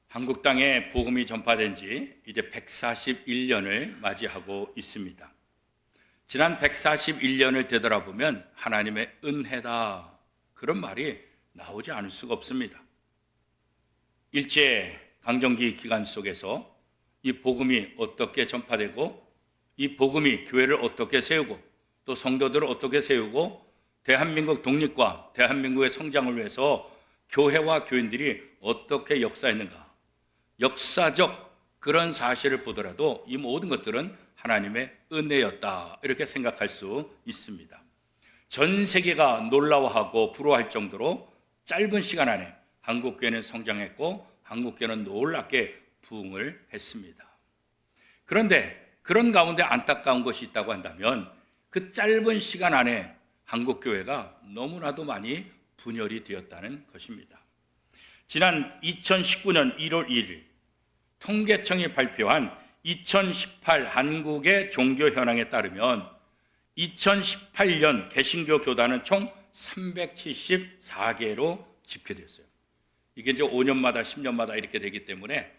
한국 땅에 복음이 전파된 지 이제 141년을 맞이하고 있습니다. 지난 141년을 되돌아보면 하나님의 은혜다, 그런 말이 나오지 않을 수가 없습니다. 일제 강점기 기간 속에서 이 복음이 어떻게 전파되고, 이 복음이 교회를 어떻게 세우고, 또 성도들을 어떻게 세우고, 대한민국 독립과 대한민국의 성장을 위해서 교회와 교인들이 어떻게 역사했는가, 역사적 그런 사실을 보더라도 이 모든 것들은 하나님의 은혜였다, 이렇게 생각할 수 있습니다. 전 세계가 놀라워하고 부러워할 정도로 짧은 시간 안에 한국교회는 성장했고 한국교회는 놀랍게 부흥을 했습니다. 그런데 그런 가운데 안타까운 것이 있다고 한다면 그 짧은 시간 안에 한국교회가 너무나도 많이 분열이 되었다는 것입니다. 지난 2019년 1월 1일 통계청이 발표한 2018 한국의 종교 현황에 따르면 2018년 개신교 교단은 총 374개로 집계됐어요. 이게 이제 5년마다 10년마다 이렇게 되기 때문에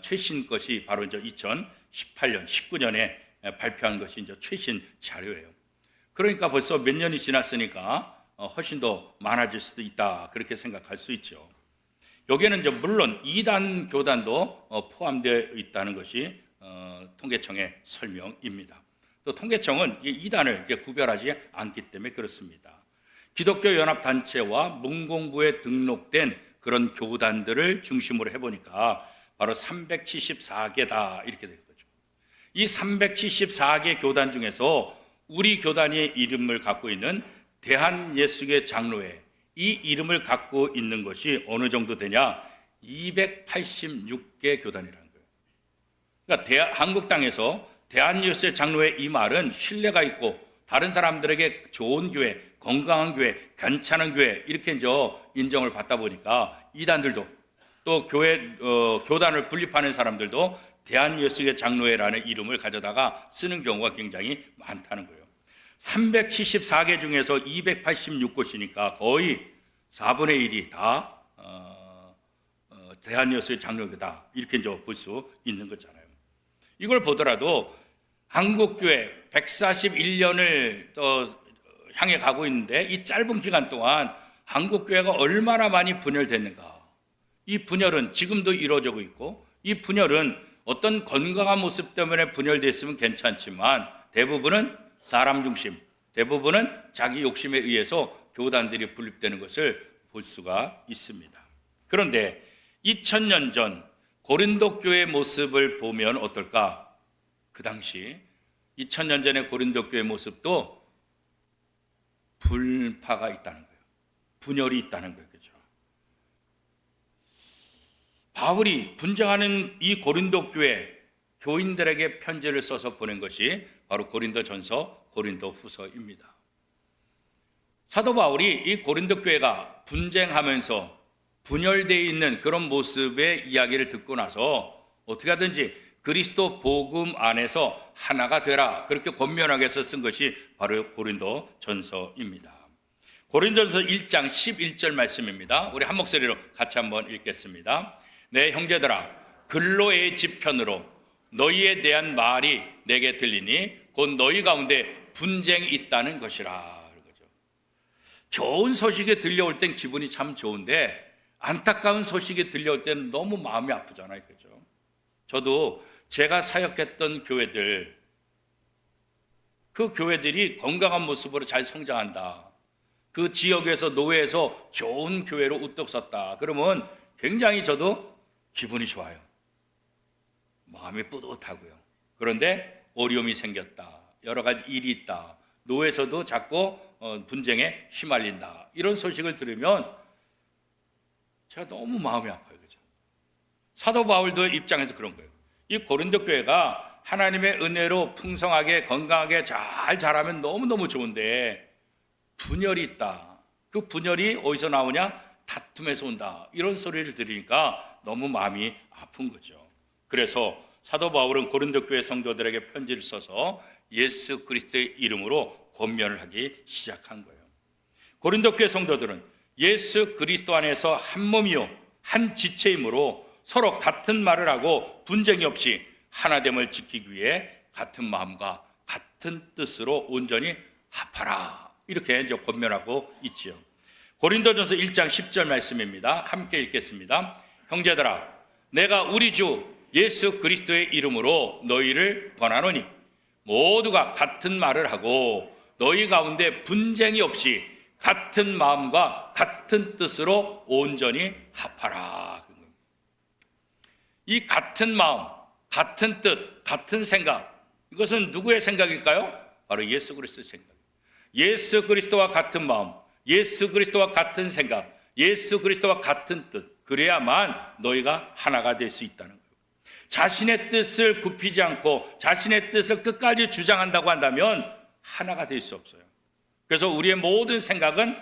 최신 것이 바로 이제 2018년 19년에 발표한 것이 이제 최신 자료예요. 그러니까 벌써 몇 년이 지났으니까 훨씬 더 많아질 수도 있다, 그렇게 생각할 수 있죠. 여기에는 이제 물론 이단 교단도 포함되어 있다는 것이 통계청의 설명입니다. 또 통계청은 이단을 구별하지 않기 때문에 그렇습니다. 기독교 연합단체와 문공부에 등록된 그런 교단들을 중심으로 해보니까 바로 374개다, 이렇게 된 거죠. 이 374개 교단 중에서 우리 교단의 이름을 갖고 있는 대한예수교 장로회, 이 이름을 갖고 있는 것이 어느 정도 되냐? 286개 교단이라는 거예요. 그러니까 한국 땅에서 대한예수교 장로회, 이 말은 신뢰가 있고 다른 사람들에게 좋은 교회, 건강한 교회, 괜찮은 교회, 이렇게 이제 인정을 받다 보니까 이단들도 또 교단을 분립하는 사람들도 대한예수교 장로회라는 이름을 가져다가 쓰는 경우가 굉장히 많다는 거예요. 374개 중에서 286곳이니까 거의 4분의 1이 다 대한예수교 장로회다, 이렇게 이제 볼 수 있는 거잖아요. 이걸 보더라도 한국교회 141년을 또 향해 가고 있는데 이 짧은 기간 동안 한국교회가 얼마나 많이 분열됐는가. 이 분열은 지금도 이루어지고 있고, 이 분열은 어떤 건강한 모습 때문에 분열됐으면 괜찮지만 대부분은 사람 중심, 대부분은 자기 욕심에 의해서 교단들이 분립되는 것을 볼 수가 있습니다. 그런데 2000년 전 고린도 교회의 모습을 보면 어떨까? 그 당시 2000년 전의 고린도 교회의 모습도 불파가 있다는 거예요. 분열이 있다는 거예요. 그렇죠? 바울이 분쟁하는 이 고린도 교회 교인들에게 편지를 써서 보낸 것이 바로 고린도전서, 고린도후서입니다. 사도 바울이 이 고린도 교회가 분쟁하면서 분열되어 있는 그런 모습의 이야기를 듣고 나서 어떻게 하든지 그리스도 복음 안에서 하나가 되라, 그렇게 권면하기 위해서 쓴 것이 바로 고린도전서입니다. 고린도전서 1장 11절 말씀입니다. 우리 한 목소리로 같이 한번 읽겠습니다. 내 형제들아, 근로의 지편으로 너희에 대한 말이 내게 들리니 곧 너희 가운데 분쟁이 있다는 것이라. 좋은 소식이 들려올 땐 기분이 참 좋은데 안타까운 소식이 들려올 때는 너무 마음이 아프잖아요. 그죠? 저도 제가 사역했던 교회들, 그 교회들이 건강한 모습으로 잘 성장한다, 그 지역에서 노회에서 좋은 교회로 우뚝 섰다, 그러면 굉장히 저도 기분이 좋아요. 마음이 뿌듯하고요. 그런데 어려움이 생겼다, 여러 가지 일이 있다, 노회에서도 자꾸 분쟁에 휘말린다, 이런 소식을 들으면 제가 너무 마음이 아파요. 그죠? 사도 바울도 입장에서 그런 거예요. 이 고린도 교회가 하나님의 은혜로 풍성하게 건강하게 잘 자라면 너무너무 좋은데 분열이 있다. 그 분열이 어디서 나오냐? 다툼에서 온다. 이런 소리를 들으니까 너무 마음이 아픈 거죠. 그래서 사도 바울은 고린도 교회 성도들에게 편지를 써서 예수 그리스도의 이름으로 권면을 하기 시작한 거예요. 고린도 교회 성도들은 예수 그리스도 안에서 한 몸이요 한 지체이므로 서로 같은 말을 하고 분쟁이 없이 하나됨을 지키기 위해 같은 마음과 같은 뜻으로 온전히 합하라. 이렇게 이제 권면하고 있지요. 고린도전서 1장 10절 말씀입니다. 함께 읽겠습니다. 형제들아, 내가 우리 주 예수 그리스도의 이름으로 너희를 권하노니 모두가 같은 말을 하고 너희 가운데 분쟁이 없이 같은 마음과 같은 뜻으로 온전히 합하라. 이 같은 마음, 같은 뜻, 같은 생각, 이것은 누구의 생각일까요? 바로 예수 그리스도의 생각. 예수 그리스도와 같은 마음, 예수 그리스도와 같은 생각, 예수 그리스도와 같은 뜻, 그래야만 너희가 하나가 될 수 있다는 거예요. 자신의 뜻을 굽히지 않고 자신의 뜻을 끝까지 주장한다고 한다면 하나가 될 수 없어요. 그래서 우리의 모든 생각은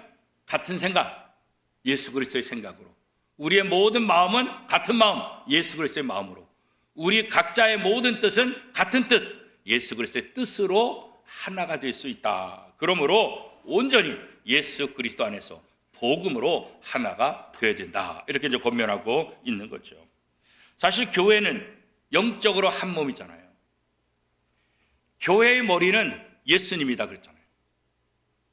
같은 생각, 예수 그리스도의 생각으로, 우리의 모든 마음은 같은 마음, 예수 그리스도의 마음으로, 우리 각자의 모든 뜻은 같은 뜻, 예수 그리스도의 뜻으로 하나가 될 수 있다. 그러므로 온전히 예수 그리스도 안에서 복음으로 하나가 되어야 된다. 이렇게 이제 권면하고 있는 거죠. 사실 교회는 영적으로 한 몸이잖아요. 교회의 머리는 예수님이다 그랬잖아요.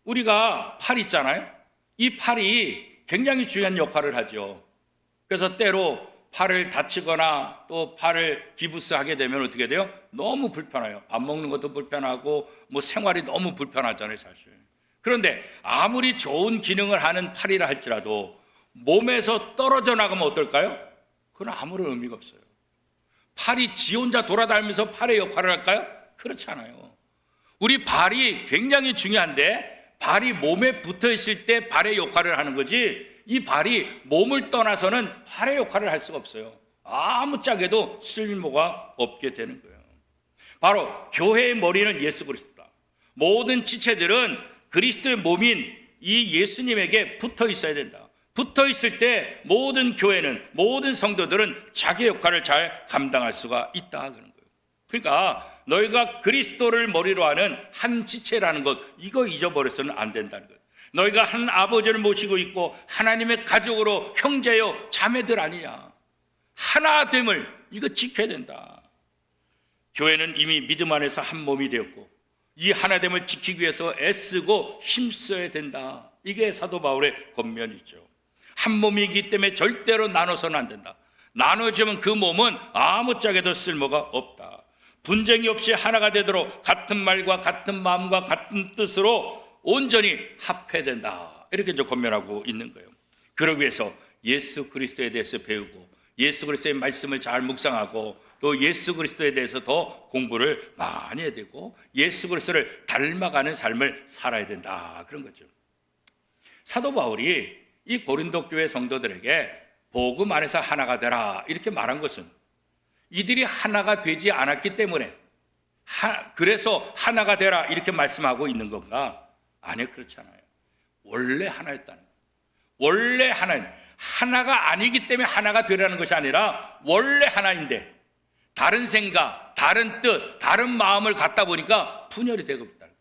우리가 팔 있잖아요. 이 팔이 굉장히 중요한 역할을 하죠. 그래서 때로 팔을 다치거나 또 팔을 기부스하게 되면 어떻게 돼요? 너무 불편해요. 밥 먹는 것도 불편하고 뭐 생활이 너무 불편하잖아요, 사실. 그런데 아무리 좋은 기능을 하는 팔이라 할지라도 몸에서 떨어져 나가면 어떨까요? 그건 아무런 의미가 없어요. 팔이 지 혼자 돌아다니면서 팔의 역할을 할까요? 그렇지 않아요. 우리 발이 굉장히 중요한데 발이 몸에 붙어 있을 때 발의 역할을 하는 거지, 이 발이 몸을 떠나서는 발의 역할을 할 수가 없어요. 아무짝에도 쓸모가 없게 되는 거예요. 바로 교회의 머리는 예수 그리스도다. 모든 지체들은 그리스도의 몸인 이 예수님에게 붙어 있어야 된다. 붙어 있을 때 모든 교회는, 모든 성도들은 자기 역할을 잘 감당할 수가 있다 그런 거예요. 그러니까 너희가 그리스도를 머리로 하는 한 지체라는 것, 이거 잊어버려서는 안 된다는 거예요. 너희가 한 아버지를 모시고 있고 하나님의 가족으로 형제요 자매들 아니냐. 하나됨을 이거 지켜야 된다. 교회는 이미 믿음 안에서 한 몸이 되었고 이 하나됨을 지키기 위해서 애쓰고 힘써야 된다. 이게 사도 바울의 권면이죠. 한 몸이기 때문에 절대로 나눠서는 안 된다. 나눠지면 그 몸은 아무짝에도 쓸모가 없다. 분쟁이 없이 하나가 되도록 같은 말과 같은 마음과 같은 뜻으로 온전히 합해야 된다. 이렇게 이제 권면하고 있는 거예요. 그러기 위해서 예수 그리스도에 대해서 배우고 예수 그리스도의 말씀을 잘 묵상하고 또 예수 그리스도에 대해서 더 공부를 많이 해야 되고 예수 그리스도를 닮아가는 삶을 살아야 된다. 그런 거죠. 사도 바울이 이 고린도 교회 성도들에게 복음 안에서 하나가 되라 이렇게 말한 것은 이들이 하나가 되지 않았기 때문에 그래서 하나가 되라 이렇게 말씀하고 있는 건가? 아니요, 그렇지 않아요. 원래 하나였다는 거예요. 원래 하나가 아니기 때문에 하나가 되라는 것이 아니라 원래 하나인데 다른 생각, 다른 뜻, 다른 마음을 갖다 보니까 분열이 되고 있다는 거예요.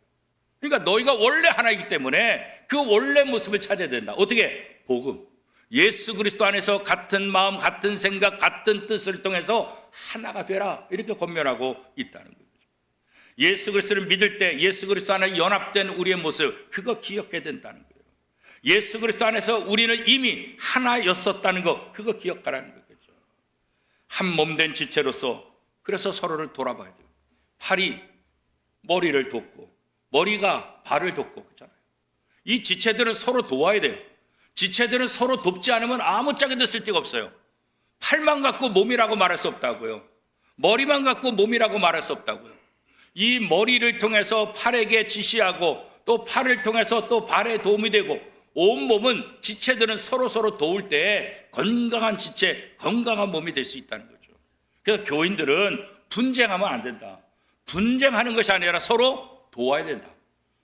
그러니까 너희가 원래 하나이기 때문에 그 원래 모습을 찾아야 된다. 어떻게? 복음. 예수 그리스도 안에서 같은 마음, 같은 생각, 같은 뜻을 통해서 하나가 되라 이렇게 권면하고 있다는 거예요. 예수 그리스도를 믿을 때 예수 그리스도 안에 연합된 우리의 모습, 그거 기억해야 된다는 거예요. 예수 그리스도 안에서 우리는 이미 하나였었다는 거, 그거 기억하라는 거죠. 한 몸 된 지체로서 그래서 서로를 돌아봐야 돼요. 팔이 머리를 돕고 머리가 발을 돕고 그렇잖아요. 이 지체들은 서로 도와야 돼요. 지체들은 서로 돕지 않으면 아무짝에도 쓸데가 없어요. 팔만 갖고 몸이라고 말할 수 없다고요. 머리만 갖고 몸이라고 말할 수 없다고요. 이 머리를 통해서 팔에게 지시하고 또 팔을 통해서 또 발에 도움이 되고 온 몸은 지체들은 서로 도울 때 건강한 지체, 건강한 몸이 될 수 있다는 거죠. 그래서 교인들은 분쟁하면 안 된다. 분쟁하는 것이 아니라 서로 도와야 된다.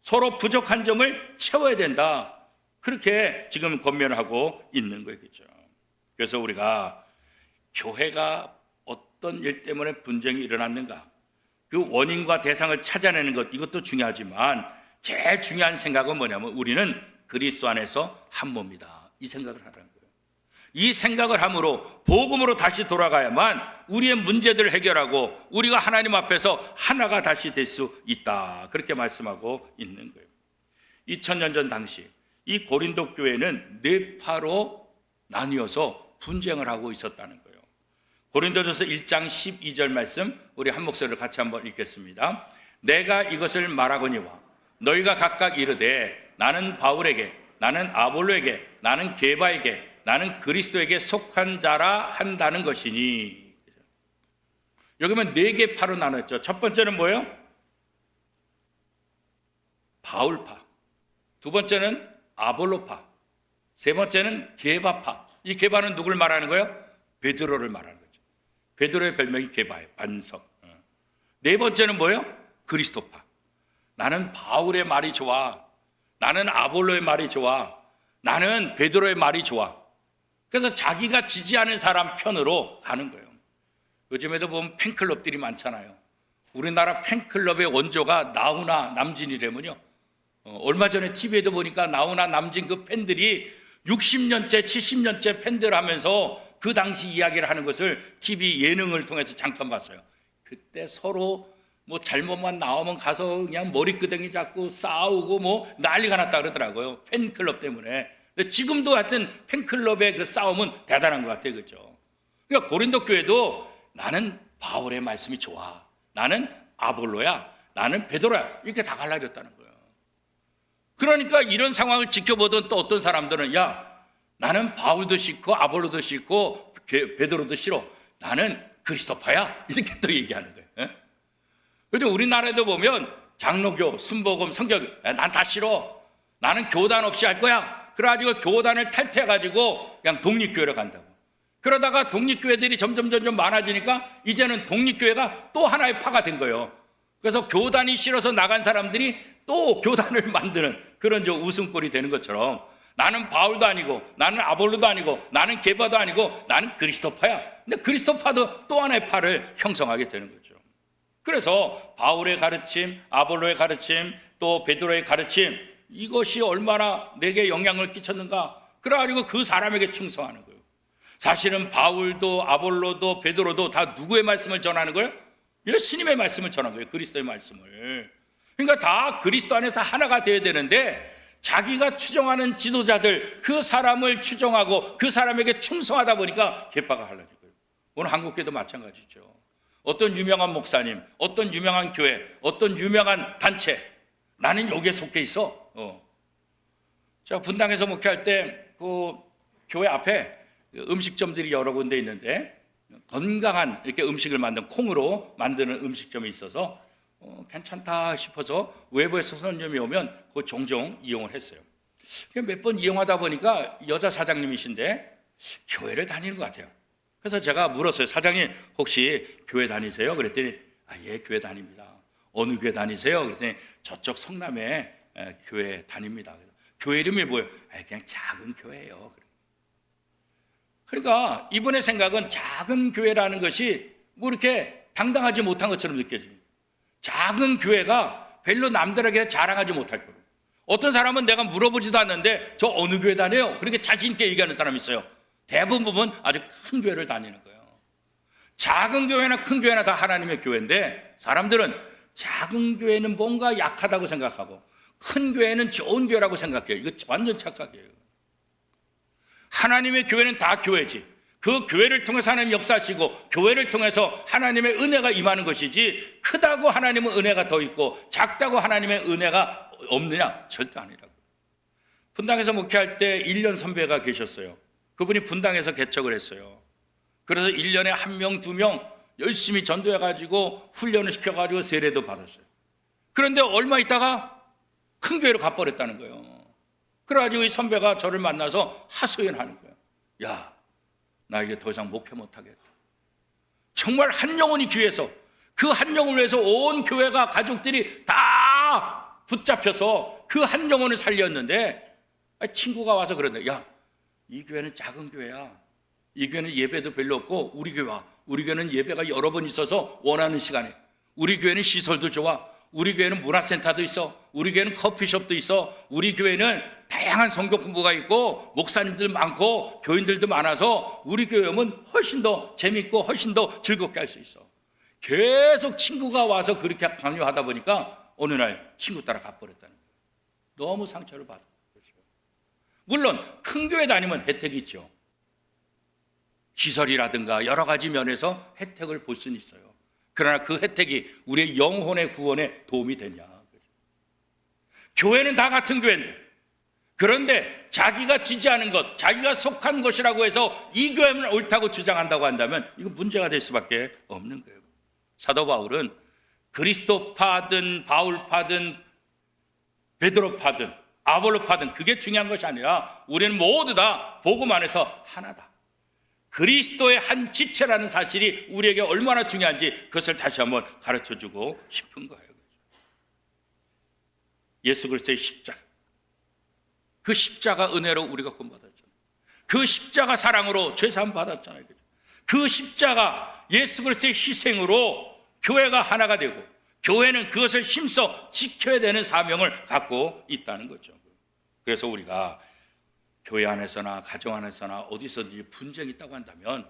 서로 부족한 점을 채워야 된다. 그렇게 지금 권면을 하고 있는 거겠죠. 그래서 우리가 교회가 어떤 일 때문에 분쟁이 일어났는가, 그 원인과 대상을 찾아내는 것, 이것도 중요하지만 제일 중요한 생각은 뭐냐면 우리는 그리스도 안에서 한 몸이다. 이 생각을 하라는 거예요. 이 생각을 함으로 복음으로 다시 돌아가야만 우리의 문제들을 해결하고 우리가 하나님 앞에서 하나가 다시 될 수 있다. 그렇게 말씀하고 있는 거예요. 2000년 전 당시 이 고린도 교회는 네 파로 나뉘어서 분쟁을 하고 있었다는 거예요. 고린도전서 1장 12절 말씀 우리 한 목소리를 같이 한번 읽겠습니다. 내가 이것을 말하거니와 너희가 각각 이르되 나는 바울에게, 나는 아볼로에게, 나는 게바에게, 나는 그리스도에게 속한 자라 한다는 것이니. 여기 보면 네 개 파로 나눴죠. 첫 번째는 뭐예요? 바울파. 두 번째는 아볼로파. 세 번째는 게바파. 이 게바는 누굴 말하는 거예요? 베드로를 말하는 거죠. 베드로의 별명이 게바예요. 반석. 네 번째는 뭐예요? 그리스도파. 나는 바울의 말이 좋아. 나는 아볼로의 말이 좋아. 나는 베드로의 말이 좋아. 그래서 자기가 지지하는 사람 편으로 가는 거예요. 요즘에도 보면 팬클럽들이 많잖아요. 우리나라 팬클럽의 원조가 나훈아 남진이라면요. 얼마 전에 TV에도 보니까 나훈아 남진 그 팬들이 60년째 70년째 팬들 하면서 그 당시 이야기를 하는 것을 TV 예능을 통해서 잠깐 봤어요. 그때 서로 뭐 잘못만 나오면 가서 그냥 머리끄댕이 잡고 싸우고 뭐 난리가 났다 그러더라고요. 팬클럽 때문에. 근데 지금도 하여튼 팬클럽의 그 싸움은 대단한 것 같아요. 그렇죠? 그러니까 고린도 교회도 나는 바울의 말씀이 좋아. 나는 아볼로야. 나는 베드로야. 이렇게 다 갈라졌다는 거예요. 그러니까 이런 상황을 지켜보던 또 어떤 사람들은 야, 나는 바울도 싫고 아볼로도 싫고 베드로도 싫어. 나는 그리스도파야. 이렇게 또 얘기하는 거예요. 그래서 우리나라에도 보면 장로교, 순복음, 성교교, 난 다 싫어. 나는 교단 없이 할 거야. 그래가지고 교단을 탈퇴해가지고 그냥 독립교회로 간다고. 그러다가 독립교회들이 점점 많아지니까 이제는 독립교회가 또 하나의 파가 된 거예요. 그래서 교단이 싫어서 나간 사람들이 또 교단을 만드는 그런 저 웃음꼴이 되는 것처럼 나는 바울도 아니고 나는 아볼로도 아니고 나는 게바도 아니고 나는 그리스도파야. 근데 그리스도파도 또 하나의 파를 형성하게 되는 거죠. 그래서 바울의 가르침, 아볼로의 가르침, 또 베드로의 가르침 이것이 얼마나 내게 영향을 끼쳤는가. 그래가지고 그 사람에게 충성하는 거예요. 사실은 바울도 아볼로도 베드로도 다 누구의 말씀을 전하는 거예요? 예수님의 말씀을 전하는 거예요. 그리스도의 말씀을. 그러니까 다 그리스도 안에서 하나가 되어야 되는데 자기가 추종하는 지도자들 그 사람을 추종하고 그 사람에게 충성하다 보니까 계파가 갈라진 거예요. 오늘 한국교회도 마찬가지죠. 어떤 유명한 목사님, 어떤 유명한 교회, 어떤 유명한 단체 나는 여기에 속해 있어. 제가 분당에서 목회할 때 그 교회 앞에 음식점들이 여러 군데 있는데 건강한 이렇게 음식을 만든 콩으로 만드는 음식점이 있어서 괜찮다 싶어서 외부에서 손님이 오면 그 종종 이용을 했어요. 몇 번 이용하다 보니까 여자 사장님이신데 교회를 다니는 것 같아요. 그래서 제가 물었어요. 사장님 혹시 교회 다니세요? 그랬더니 예, 교회 다닙니다. 어느 교회 다니세요? 그랬더니 저쪽 성남에 교회 다닙니다. 교회 이름이 뭐예요? 그냥 작은 교회예요. 그러니까 이분의 생각은 작은 교회라는 것이 뭐 이렇게 당당하지 못한 것처럼 느껴집니다. 작은 교회가 별로 남들에게 자랑하지 못할 거예요. 어떤 사람은 내가 물어보지도 않는데 저 어느 교회 다녀요? 그렇게 자신 있게 얘기하는 사람이 있어요. 대부분은 아주 큰 교회를 다니는 거예요. 작은 교회나 큰 교회나 다 하나님의 교회인데 사람들은 작은 교회는 뭔가 약하다고 생각하고 큰 교회는 좋은 교회라고 생각해요. 이거 완전 착각이에요. 하나님의 교회는 다 교회지. 그 교회를 통해서 하나님 역사하시고 교회를 통해서 하나님의 은혜가 임하는 것이지 크다고 하나님은 은혜가 더 있고 작다고 하나님의 은혜가 없느냐? 절대 아니라고. 분당에서 목회할 때 1년 선배가 계셨어요. 그분이 분당에서 개척을 했어요. 그래서 1년에 1명, 2명 열심히 전도해가지고 훈련을 시켜가지고 세례도 받았어요. 그런데 얼마 있다가 큰 교회로 가버렸다는 거예요. 그래가지고 이 선배가 저를 만나서 하소연하는 거예요. 야, 나 이게 더 이상 목회 못하겠다. 정말 한 영혼이 귀해서 그 한 영혼을 위해서 온 교회가 가족들이 다 붙잡혀서 그 한 영혼을 살렸는데 친구가 와서 그러는데 야, 이 교회는 작은 교회야. 이 교회는 예배도 별로 없고 우리 교회와 우리 교회는 예배가 여러 번 있어서 원하는 시간에 우리 교회는 시설도 좋아. 우리 교회는 문화센터도 있어. 우리 교회는 커피숍도 있어. 우리 교회는 다양한 성경 공부가 있고 목사님들 많고 교인들도 많아서 우리 교회 오면 훨씬 더 재밌고 훨씬 더 즐겁게 할 수 있어. 계속 친구가 와서 그렇게 강요하다 보니까 어느 날 친구 따라 가버렸다는 거예요. 너무 상처를 받은 거죠. 물론 큰 교회 다니면 혜택이 있죠. 시설이라든가 여러 가지 면에서 혜택을 볼 수는 있어요. 그러나 그 혜택이 우리의 영혼의 구원에 도움이 되냐. 교회는 다 같은 교회인데, 그런데 자기가 지지하는 것, 자기가 속한 것이라고 해서 이 교회는 옳다고 주장한다고 한다면 이건 문제가 될 수밖에 없는 거예요. 사도 바울은 그리스도파든 바울파든 베드로파든 아볼로파든 그게 중요한 것이 아니라 우리는 모두 다 복음 안에서 하나다. 그리스도의 한 지체라는 사실이 우리에게 얼마나 중요한지 그것을 다시 한번 가르쳐주고 싶은 거예요. 예수 그리스도의 십자가, 그 십자가 은혜로 우리가 구원받았잖아요. 그 십자가 사랑으로 죄사함 받았잖아요. 그 십자가 예수 그리스도의 희생으로 교회가 하나가 되고 교회는 그것을 힘써 지켜야 되는 사명을 갖고 있다는 거죠. 그래서 우리가 교회 안에서나 가정 안에서나 어디서든지 분쟁이 있다고 한다면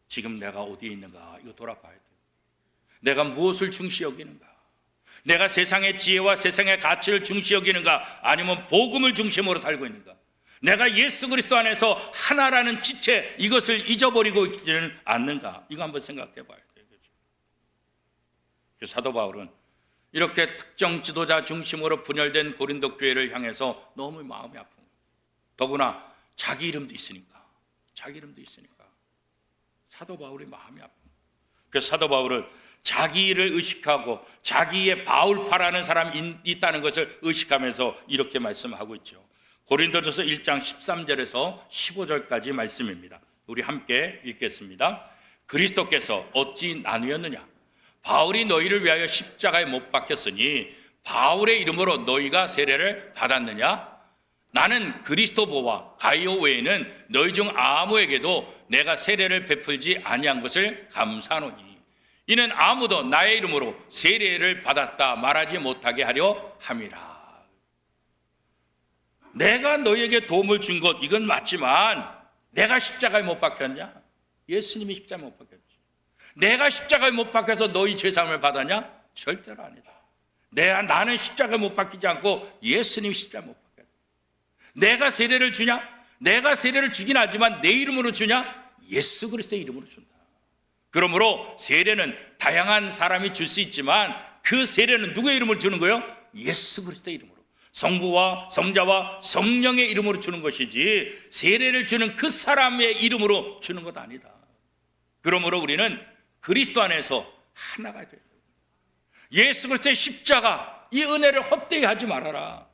지금 내가 어디에 있는가 이거 돌아봐야 돼요. 내가 무엇을 중시 여기는가? 내가 세상의 지혜와 세상의 가치를 중시 여기는가? 아니면 복음을 중심으로 살고 있는가? 내가 예수 그리스도 안에서 하나라는 지체 이것을 잊어버리고 있지는 않는가? 이거 한번 생각해 봐야 돼요. 사도 바울은 이렇게 특정 지도자 중심으로 분열된 고린도 교회를 향해서 너무 마음이 아픈 거예요. 더구나 자기 이름도 있으니까 사도 바울이 마음이 아픈 거예요. 그래서 사도 바울은 자기 일을 의식하고 자기의 바울파라는 사람이 있다는 것을 의식하면서 이렇게 말씀하고 있죠. 고린도전서 1장 13절에서 15절까지 말씀입니다. 우리 함께 읽겠습니다. 그리스도께서 어찌 나누었느냐? 바울이 너희를 위하여 십자가에 못 박혔으니 바울의 이름으로 너희가 세례를 받았느냐? 나는 그리스도보와 가이오 외에는 너희 중 아무에게도 내가 세례를 베풀지 아니한 것을 감사하노니 이는 아무도 나의 이름으로 세례를 받았다 말하지 못하게 하려 함이라. 내가 너희에게 도움을 준 것 이건 맞지만 내가 십자가에 못 박혔냐? 예수님이 십자가에 못 박혔지. 내가 십자가에 못 박혀서 너희 죄사함을 받았냐? 절대로 아니다. 나는 십자가에 못 박히지 않고 예수님이 십자가에 못 박혔다. 내가 세례를 주냐? 내가 세례를 주긴 하지만 내 이름으로 주냐? 예수 그리스도의 이름으로 준다. 그러므로 세례는 다양한 사람이 줄 수 있지만 그 세례는 누구의 이름을 주는 거예요? 예수 그리스도의 이름으로. 성부와 성자와 성령의 이름으로 주는 것이지 세례를 주는 그 사람의 이름으로 주는 것 아니다. 그러므로 우리는 그리스도 안에서 하나가 돼요. 예수 그리스도의 십자가 이 은혜를 헛되이 하지 말아라.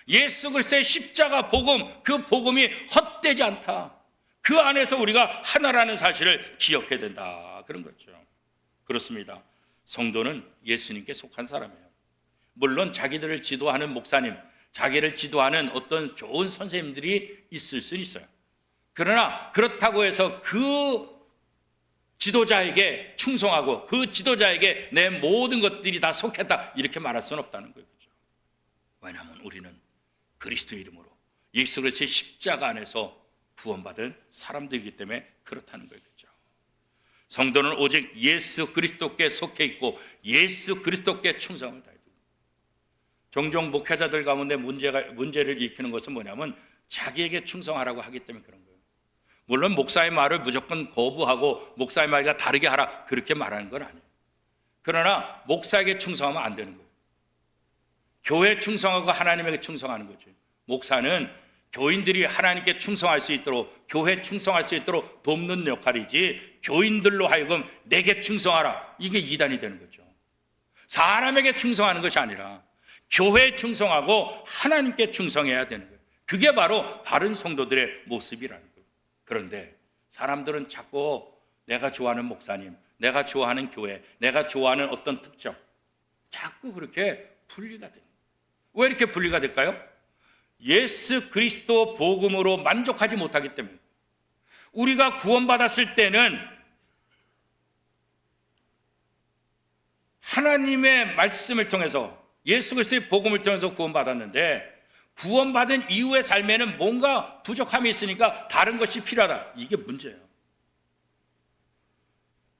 예수 그리스도의 십자가 복음, 그 복음이 헛되지 않다. 그 안에서 우리가 하나라는 사실을 기억해야 된다. 그런 거죠. 그렇습니다. 성도는 예수님께 속한 사람이에요. 물론 자기들을 지도하는 목사님, 자기를 지도하는 어떤 좋은 선생님들이 있을 수는 있어요. 그러나 그렇다고 해서 그 지도자에게 충성하고 그 지도자에게 내 모든 것들이 다 속했다 이렇게 말할 수는 없다는 거죠. 왜냐하면 우리는 그리스도의 이름으로 예수 그리스도의 십자가 안에서 구원받은 사람들이기 때문에 그렇다는 거죠. 성도는 오직 예수 그리스도께 속해 있고 예수 그리스도께 충성을 다해야 됩니다. 종종 목회자들 가운데 문제를 일으키는 것은 뭐냐면 자기에게 충성하라고 하기 때문에 그런 거예요. 물론 목사의 말을 무조건 거부하고 목사의 말과 다르게 하라 그렇게 말하는 건 아니에요. 그러나 목사에게 충성하면 안 되는 거예요. 교회에 충성하고 하나님에게 충성하는 거죠. 목사는 교인들이 하나님께 충성할 수 있도록 교회에 충성할 수 있도록 돕는 역할이지 교인들로 하여금 내게 충성하라 이게 이단이 되는 거죠. 사람에게 충성하는 것이 아니라 교회에 충성하고 하나님께 충성해야 되는 거예요. 그게 바로 바른 성도들의 모습이라는 거예요. 그런데 사람들은 자꾸 내가 좋아하는 목사님, 내가 좋아하는 교회, 내가 좋아하는 어떤 특정 자꾸 그렇게 분리가 돼요. 왜 이렇게 분리가 될까요? 예수 그리스도 복음으로 만족하지 못하기 때문에. 우리가 구원받았을 때는 하나님의 말씀을 통해서 예수 그리스도의 복음을 통해서 구원받았는데 구원받은 이후의 삶에는 뭔가 부족함이 있으니까 다른 것이 필요하다. 이게 문제예요.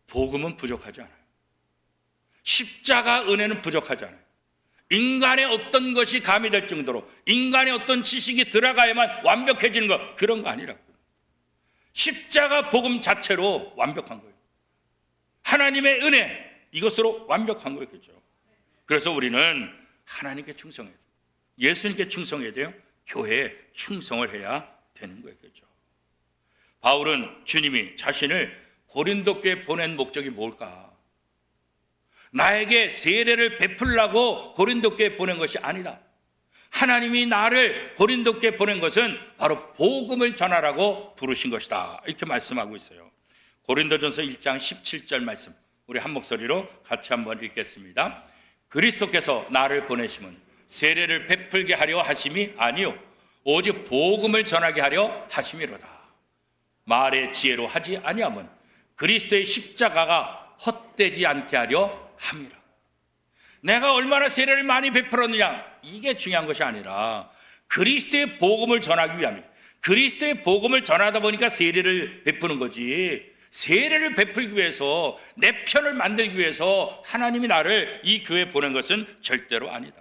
복음은 부족하지 않아요. 십자가 은혜는 부족하지 않아요. 인간의 어떤 것이 가미될 정도로 인간의 어떤 지식이 들어가야만 완벽해지는 것, 그런 거 아니라고요. 십자가 복음 자체로 완벽한 거예요. 하나님의 은혜, 이것으로 완벽한 거예요. 그렇죠? 그래서 우리는 하나님께 충성해야 돼요. 예수님께 충성해야 돼요. 교회에 충성을 해야 되는 거예요. 그렇죠? 바울은 주님이 자신을 고린도 교회에 보낸 목적이 뭘까? 나에게 세례를 베풀라고 고린도 교회에 보낸 것이 아니다. 하나님이 나를 고린도 교회에 보낸 것은 바로 복음을 전하라고 부르신 것이다. 이렇게 말씀하고 있어요. 고린도전서 1장 17절 말씀, 우리 한 목소리로 같이 한번 읽겠습니다. 그리스도께서 나를 보내심은 세례를 베풀게 하려 하심이 아니요 오직 복음을 전하게 하려 하심이로다. 말의 지혜로 하지 아니함은 그리스도의 십자가가 헛되지 않게 하려 함이라. 내가 얼마나 세례를 많이 베풀었느냐, 이게 중요한 것이 아니라 그리스도의 복음을 전하기 위함이다. 그리스도의 복음을 전하다 보니까 세례를 베푸는 거지, 세례를 베풀기 위해서 내 편을 만들기 위해서 하나님이 나를 이 교회에 보낸 것은 절대로 아니다.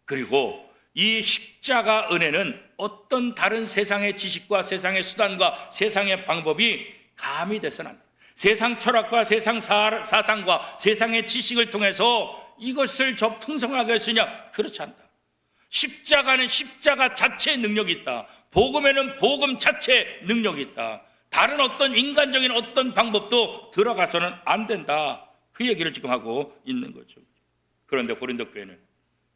그리고 이 십자가 은혜는 어떤 다른 세상의 지식과 세상의 수단과 세상의 방법이 가미돼서는 안 돼. 세상 철학과 세상 사상과 세상의 지식을 통해서 이것을 저 풍성하게 쓰냐? 그렇지 않다. 십자가는 십자가 자체의 능력이 있다. 복음에는 복음 자체의 능력이 있다. 다른 어떤 인간적인 어떤 방법도 들어가서는 안 된다. 그 얘기를 지금 하고 있는 거죠. 그런데 고린도 교회는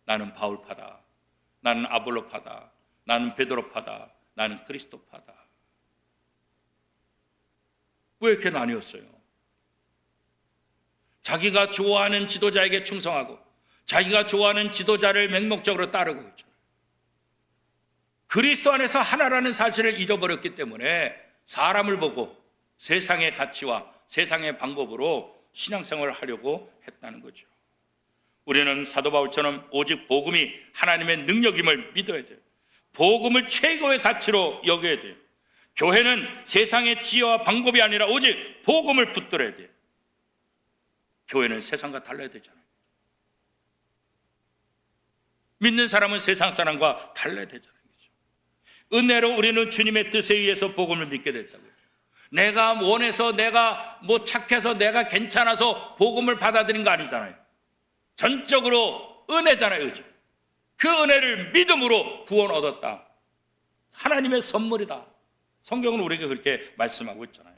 나는 바울파다, 나는 아볼로파다, 나는 베드로파다, 나는 그리스도파다. 왜 이렇게 나뉘었어요? 자기가 좋아하는 지도자에게 충성하고 자기가 좋아하는 지도자를 맹목적으로 따르고 있죠. 그리스도 안에서 하나라는 사실을 잊어버렸기 때문에 사람을 보고 세상의 가치와 세상의 방법으로 신앙생활을 하려고 했다는 거죠. 우리는 사도 바울처럼 오직 복음이 하나님의 능력임을 믿어야 돼요. 복음을 최고의 가치로 여겨야 돼요. 교회는 세상의 지혜와 방법이 아니라 오직 복음을 붙들어야 돼요. 교회는 세상과 달라야 되잖아요. 믿는 사람은 세상 사람과 달라야 되잖아요. 은혜로 우리는 주님의 뜻에 의해서 복음을 믿게 됐다고요. 내가 원해서, 내가 착해서, 내가 괜찮아서 복음을 받아들인 거 아니잖아요. 전적으로 은혜잖아요. 의지. 그 은혜를 믿음으로 구원 얻었다. 하나님의 선물이다. 성경은 우리에게 그렇게 말씀하고 있잖아요.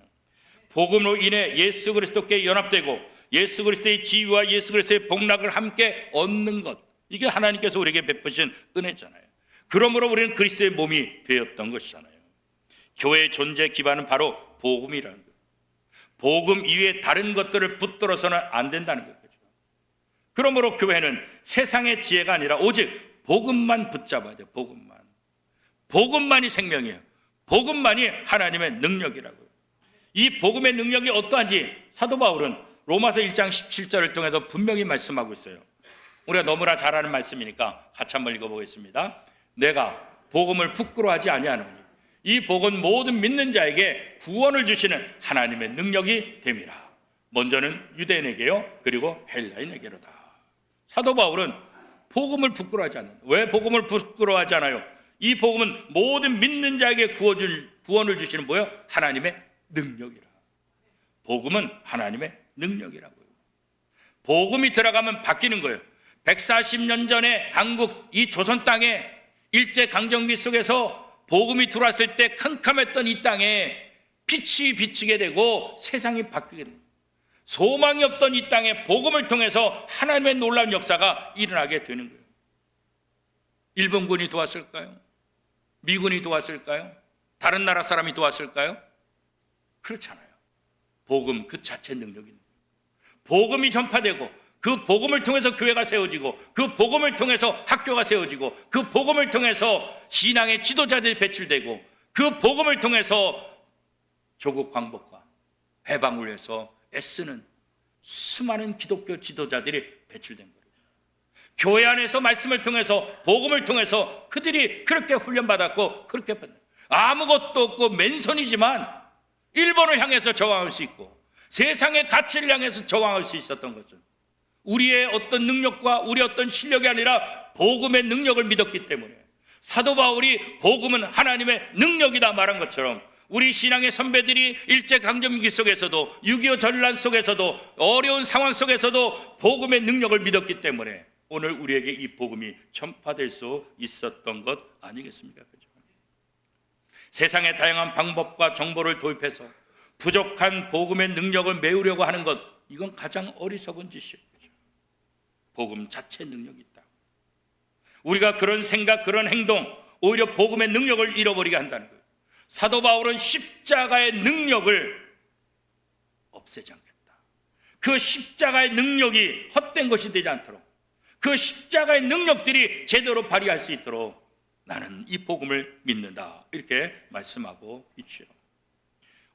복음으로 인해 예수 그리스도께 연합되고 예수 그리스도의 지위와 예수 그리스도의 복락을 함께 얻는 것, 이게 하나님께서 우리에게 베푸신 은혜잖아요. 그러므로 우리는 그리스도의 몸이 되었던 것이잖아요. 교회의 존재 기반은 바로 복음이라는 거예요. 복음 이외에 다른 것들을 붙들어서는 안 된다는 거예요. 그러므로 교회는 세상의 지혜가 아니라 오직 복음만 붙잡아야 돼요. 복음만. 복음만이 생명이에요. 복음만이 하나님의 능력이라고요. 이 복음의 능력이 어떠한지 사도 바울은 로마서 1장 17절을 통해서 분명히 말씀하고 있어요. 우리가 너무나 잘 아는 말씀이니까 같이 한번 읽어보겠습니다. 내가 복음을 부끄러워하지 아니하노니 이 복은 모든 믿는 자에게 구원을 주시는 하나님의 능력이 됨이라. 먼저는 유대인에게요, 그리고 헬라인에게로다. 사도 바울은 복음을 부끄러워하지 않는다. 왜 복음을 부끄러워하지 않아요? 이 복음은 모든 믿는 자에게 구원을 주시는 뭐예요? 하나님의 능력이라. 복음은 하나님의 능력이라고요. 복음이 들어가면 바뀌는 거예요. 140년 전에 한국 이 조선 땅에 일제강점기 속에서 복음이 들어왔을 때 캄캄했던 이 땅에 빛이 비치게 되고 세상이 바뀌게 됩니다. 소망이 없던 이 땅에 복음을 통해서 하나님의 놀라운 역사가 일어나게 되는 거예요. 일본군이 도왔을까요? 미군이 도왔을까요? 다른 나라 사람이 도왔을까요? 그렇잖아요. 복음 그 자체 능력이 있는 거예요. 복음이 전파되고 그 복음을 통해서 교회가 세워지고 그 복음을 통해서 학교가 세워지고 그 복음을 통해서 신앙의 지도자들이 배출되고 그 복음을 통해서 조국 광복과 해방을 위해서 애쓰는 수많은 기독교 지도자들이 배출된 거예요. 교회 안에서 말씀을 통해서, 복음을 통해서 그들이 그렇게 훈련받았고, 그렇게 아무것도 없고 맨손이지만 일본을 향해서 저항할 수 있고 세상의 가치를 향해서 저항할 수 있었던 것은 우리의 어떤 능력과 우리의 어떤 실력이 아니라 복음의 능력을 믿었기 때문에, 사도 바울이 복음은 하나님의 능력이다 말한 것처럼 우리 신앙의 선배들이 일제강점기 속에서도 6.25 전란 속에서도 어려운 상황 속에서도 복음의 능력을 믿었기 때문에 오늘 우리에게 이 복음이 전파될 수 있었던 것 아니겠습니까? 그렇죠? 세상의 다양한 방법과 정보를 도입해서 부족한 복음의 능력을 메우려고 하는 것, 이건 가장 어리석은 짓이에요. 복음 자체의 능력이 있다. 우리가 그런 생각, 그런 행동, 오히려 복음의 능력을 잃어버리게 한다는 거예요. 사도 바울은 십자가의 능력을 없애지 않겠다. 그 십자가의 능력이 헛된 것이 되지 않도록, 그 십자가의 능력들이 제대로 발휘할 수 있도록 나는 이 복음을 믿는다, 이렇게 말씀하고 있죠.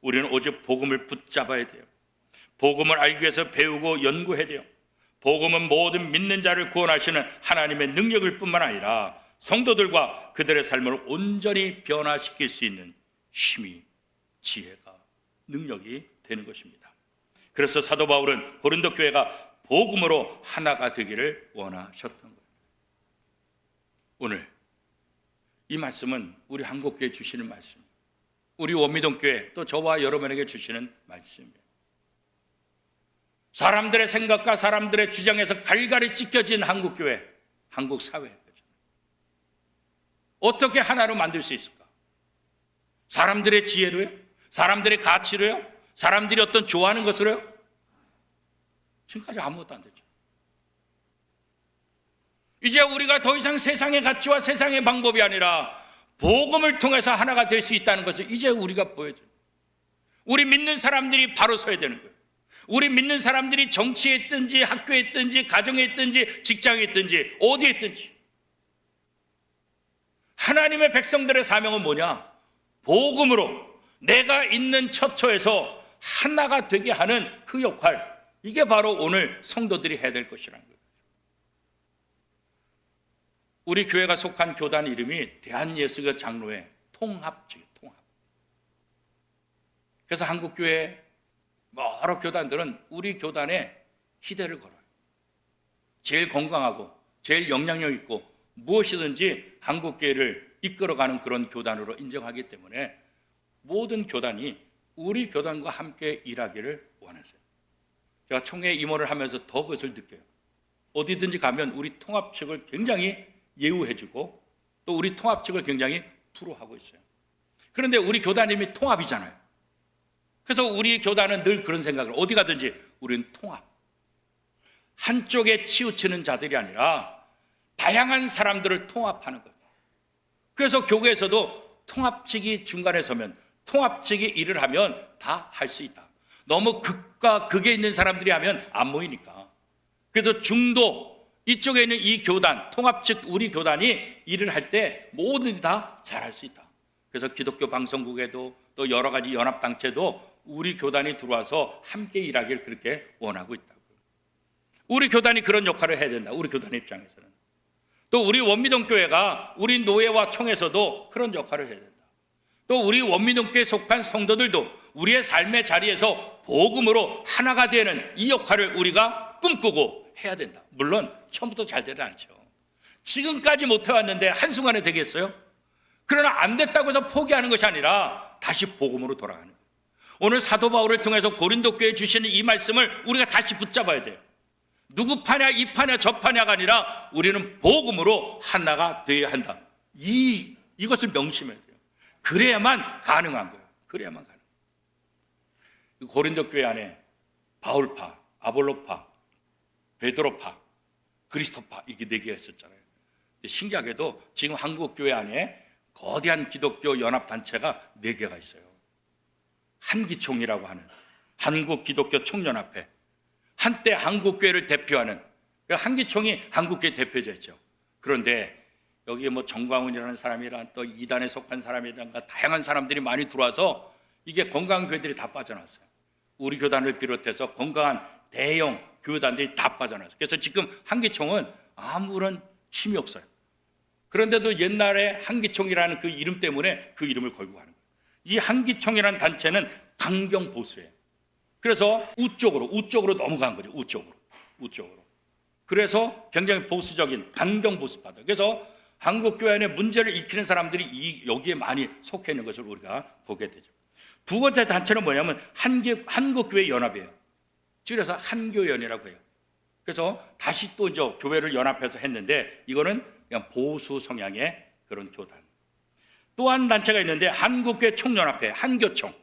우리는 오직 복음을 붙잡아야 돼요. 복음을 알기 위해서 배우고 연구해야 돼요. 복음은 모든 믿는 자를 구원하시는 하나님의 능력일 뿐만 아니라 성도들과 그들의 삶을 온전히 변화시킬 수 있는 힘이, 지혜가, 능력이 되는 것입니다. 그래서 사도 바울은 고린도 교회가 복음으로 하나가 되기를 원하셨던 거예요. 오늘 이 말씀은 우리 한국교회 주시는 말씀, 우리 원미동교회 또 저와 여러분에게 주시는 말씀이에요. 사람들의 생각과 사람들의 주장에서 갈갈이 찢겨진 한국교회, 한국사회, 어떻게 하나로 만들 수 있을까? 사람들의 지혜로요? 사람들의 가치로요? 사람들이 어떤 좋아하는 것으로요? 지금까지 아무것도 안 됐죠. 이제 우리가 더 이상 세상의 가치와 세상의 방법이 아니라 복음을 통해서 하나가 될 수 있다는 것을 이제 우리가 보여줘요. 우리 믿는 사람들이 바로 서야 되는 거예요. 우리 믿는 사람들이 정치에 있든지 학교에 있든지 가정에 있든지 직장에 있든지 어디에 있든지 하나님의 백성들의 사명은 뭐냐? 복음으로 내가 있는 처처에서 하나가 되게 하는 그 역할, 이게 바로 오늘 성도들이 해야 될 것이라는 거예요. 우리 교회가 속한 교단 이름이 대한예수교 장로회 통합지요, 통합. 그래서 한국교회 여러 교단들은 우리 교단에 기대를 걸어요. 제일 건강하고 제일 영향력 있고 무엇이든지 한국교회를 이끌어가는 그런 교단으로 인정하기 때문에 모든 교단이 우리 교단과 함께 일하기를 원하세요. 제가 총회 임원을 하면서 더 그것을 느껴요. 어디든지 가면 우리 통합 측을 굉장히 예우해주고 또 우리 통합 측을 굉장히 두루하고 있어요. 그런데 우리 교단님이 통합이잖아요. 그래서 우리 교단은 늘 그런 생각을, 어디 가든지 우리는 통합, 한쪽에 치우치는 자들이 아니라 다양한 사람들을 통합하는 거예요. 그래서 교회에서도 통합 측이 중간에 서면, 통합 측이 일을 하면 다 할 수 있다. 너무 극과 극에 있는 사람들이 하면 안 모이니까. 그래서 중도 이쪽에 있는 이 교단, 통합 측 우리 교단이 일을 할 때 모두들이 다 잘할 수 있다. 그래서 기독교 방송국에도 또 여러 가지 연합단체도 우리 교단이 들어와서 함께 일하기를 그렇게 원하고 있다고요. 우리 교단이 그런 역할을 해야 된다. 우리 교단 입장에서는. 또 우리 원미동교회가 우리 노예와 총에서도 그런 역할을 해야 된다. 또 우리 원미동교회에 속한 성도들도 우리의 삶의 자리에서 복음으로 하나가 되는 이 역할을 우리가 꿈꾸고 해야 된다. 물론 처음부터 잘 되지 않죠. 지금까지 못 해왔는데 한순간에 되겠어요? 그러나 안 됐다고 해서 포기하는 것이 아니라 다시 복음으로 돌아가는 거예요. 오늘 사도 바울을 통해서 고린도 교회에 주시는 이 말씀을 우리가 다시 붙잡아야 돼요. 누구 파냐 이 파냐 저 파냐가 아니라 우리는 복음으로 하나가 되어야 한다. 이것을 명심해야 돼요. 그래야만 가능한 거예요. 그래야만 가능. 고린도 교회 안에 바울파, 아볼로파, 베드로파, 그리스도파, 이게 4개가 있었잖아요. 신기하게도 지금 한국 교회 안에 거대한 기독교 연합단체가 4개가 있어요. 한기총이라고 하는 한국 기독교 총연합회, 한때 한국교회를 대표하는 한기총이 한국교회 대표자였죠. 그런데 여기에 뭐 정광훈이라는 사람이랑 또 이단에 속한 사람이란가 다양한 사람들이 많이 들어와서 이게 건강한 교회들이 다 빠져나왔어요. 우리 교단을 비롯해서 건강한 대형 교단들이 다 빠져나왔어요. 그래서 지금 한기총은 아무런 힘이 없어요. 그런데도 옛날에 한기총이라는 그 이름 때문에 그 이름을 걸고 가는 거예요. 이 한기총이라는 단체는 강경 보수예요. 그래서 우쪽으로 넘어간 거죠. 우쪽으로. 그래서 굉장히 보수적인 강경 보수파다. 그래서 한국교회 안에 문제를 일으키는 사람들이 여기에 많이 속해 있는 것을 우리가 보게 되죠. 두 번째 단체는 뭐냐면 한국교회 연합이에요. 줄여서 한교연이라고 해요. 그래서 다시 또 이제 교회를 연합해서 했는데 이거는 그냥 보수 성향의 그런 교단. 또 한 단체가 있는데 한국교회 총연합회, 한교총.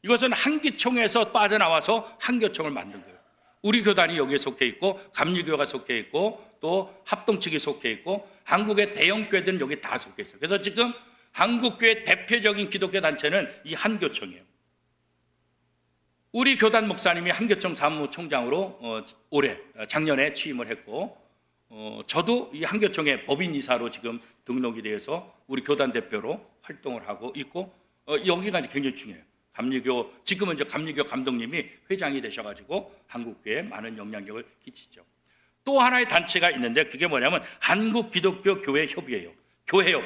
이것은 한기총에서 빠져나와서 한교총을 만든 거예요. 우리 교단이 여기에 속해 있고 감리교회가 속해 있고 또 합동측이 속해 있고 한국의 대형 교회들은 여기 다 속해 있어요. 그래서 지금 한국교회 대표적인 기독교 단체는 이 한교총이에요. 우리 교단 목사님이 한교총 사무총장으로 작년에 취임을 했고 저도 이 한교총의 법인이사로 지금 등록이 되어서 우리 교단 대표로 활동을 하고 있고 여기가 굉장히 중요해요. 지금은 이제 감리교 감독님이 회장이 되셔가지고 한국교회에 많은 영향력을 끼치죠. 또 하나의 단체가 있는데 그게 뭐냐면 한국기독교교회협의회예요. 교회협,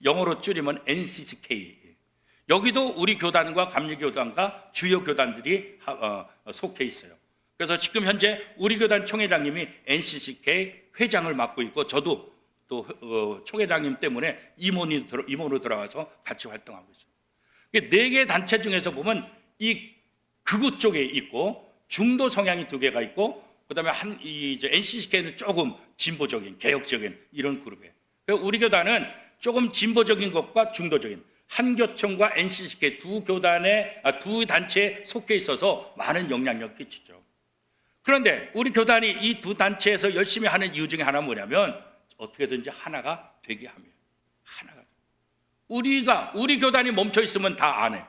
영어로 줄이면 NCCK. 여기도 우리 교단과 감리교단과 주요 교단들이 속해 있어요. 그래서 지금 현재 우리 교단 총회장님이 NCCK 회장을 맡고 있고 저도 또 총회장님 때문에 임원으로 들어가서 같이 활동하고 있어요. 네 개 단체 중에서 보면 이 극우 쪽에 있고 중도 성향이 두 개가 있고 그다음에 이제 NCCK는 조금 진보적인 개혁적인 이런 그룹이에요. 우리 교단은 조금 진보적인 것과 중도적인 한교총과 NCCK 두 단체에 속해 있어서 많은 영향력을 끼치죠. 그런데 우리 교단이 이 두 단체에서 열심히 하는 이유 중에 하나는 뭐냐면 어떻게든지 하나가 되게 합니다. 우리 교단이 멈춰 있으면 다 안 해.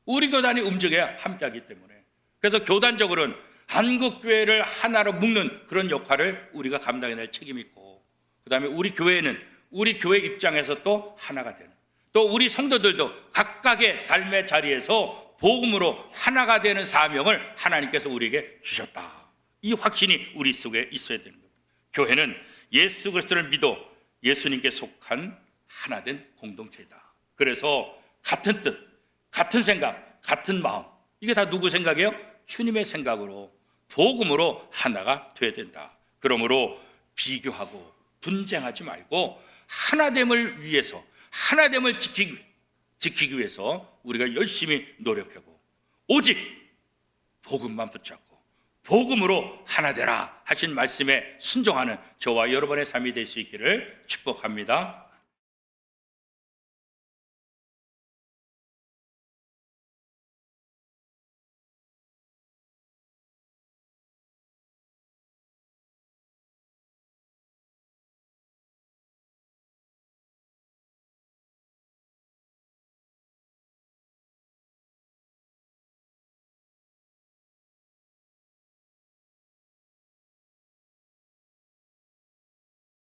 우리 교단이 움직여야 함께하기 때문에. 그래서 교단적으로는 한국교회를 하나로 묶는 그런 역할을 우리가 감당해낼 책임이 있고, 그 다음에 우리 교회는 우리 교회 입장에서 또 하나가 되는, 또 우리 성도들도 각각의 삶의 자리에서 복음으로 하나가 되는 사명을 하나님께서 우리에게 주셨다. 이 확신이 우리 속에 있어야 되는 겁니다. 교회는 예수 그리스도를 믿어 예수님께 속한 하나된 공동체이다. 그래서 같은 뜻, 같은 생각, 같은 마음, 이게 다 누구 생각이에요? 주님의 생각으로 복음으로 하나가 돼야 된다. 그러므로 비교하고 분쟁하지 말고 하나됨을 위해서, 하나됨을 지키기 위해서 우리가 열심히 노력하고 오직 복음만 붙잡고 복음으로 하나 되라 하신 말씀에 순종하는 저와 여러분의 삶이 될 수 있기를 축복합니다.